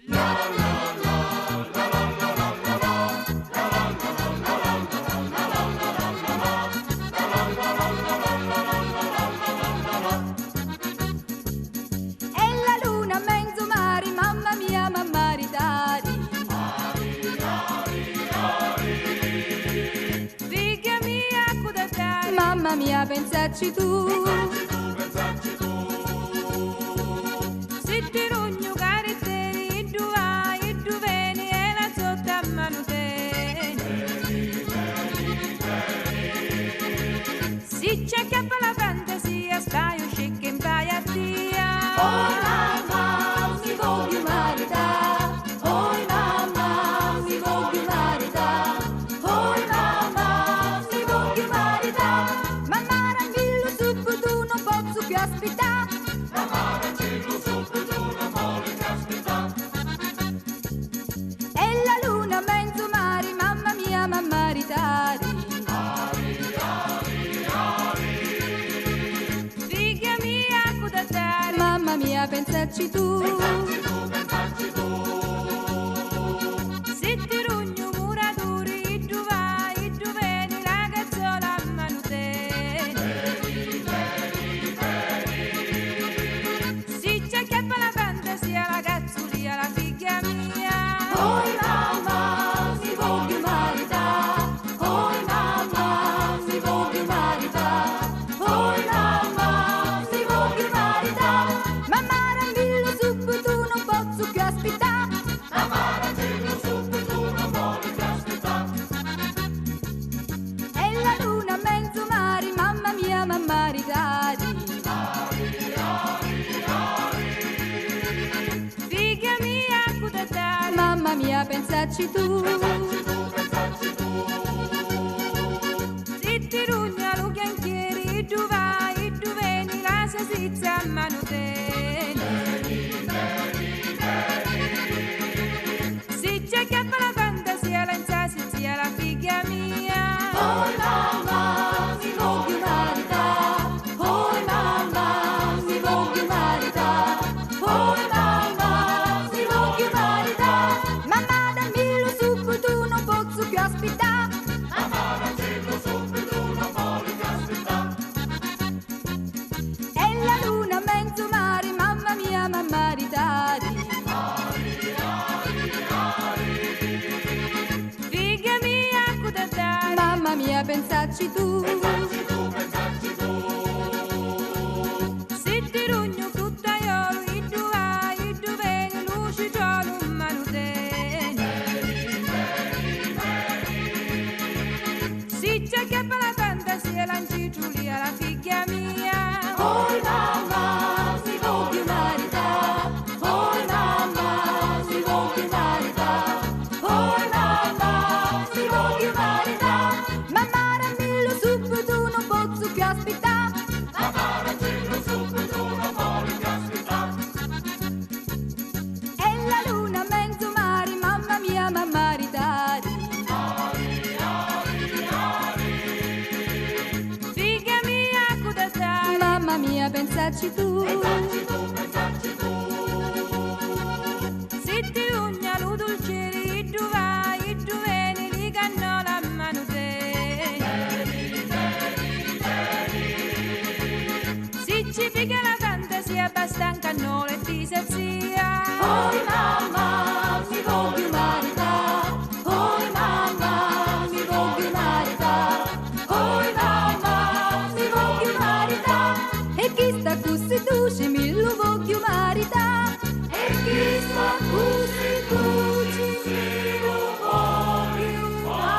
E la luna mezzo mare, mamma mia, mamma ridari. Figlia mia, cosa dai? Mamma mia, pensaci tu. Se ti rogno caretteri, tu vai, tu vieni e la sotto a mano te. Si c'è che fa la fantasia, stai uscendo in paia via. Oh mamma, mi voglio maritare. Oh mamma, mi voglio maritare. Oh mamma, mi voglio maritare. Mamma rangillo subito, non posso più aspettare. E la luna mezzo mare, mamma mia, mamma ridari. Figlia mia, cosa dai? Mamma mia, pensaci tu. Se ti rogno muratore, tu vai, tu vieni, la cazzola a mano te. Si c'è che fa la fantasia, la cazzulia, la figlia mia. Oh mamma, mi voglio maritare. Oh mamma, mi voglio maritare. Oh mamma, mi voglio maritare. Mamma rangillo subito, non posso più aspettare. E la luna mezzo mare, mamma mia, mamma ridari. Figlia mia, cosa dai? Mamma mia, pensaci tu. Se ti rogna lo chianchieri, tu vai, tu vieni, la salsiccia a mano te. Si c'è che fa la fantasia, la salsiccia, la figlia mia. Oh mamma, mi voglio maritare. Oh mamma, mi voglio maritare. Oh mamma, mi voglio maritare. Mamma dammelo subito, non posso più aspettare. E la luna mezzo mare, mamma mia, mamma ridari. Figlia mia, cosa dai? Mamma mia, pensaci tu. Se ti rogno fruttaiolo, tu vai, tu vieni, luce giallo in mano te. Si c'è che fa la fantasia, l'ancicciulia, la figlia mia. Oh mamma, mi voglio maritare. Oh mamma, mi voglio maritare. Oh mamma, mi voglio maritare. Mamma rammillo subito, non posso più aspettare. E la luna mezzo mare, mamma mia, mamma ridari. Figlia mia, cosa dai? Mamma mia, pensaci tu. Se ti rogna lo dolcieri, tu vai, tu vieni, li cannola a mano te. Se ci piega la fantasia, basta un cannolo e ti sazia. Oh mamma, mi voglio maritare. Oh mamma, mi voglio maritare. Oh mamma, mi voglio maritare. E chi sta così tu, mi lo voglio maritare. E chi sta così tu, mi lo voglio maritare.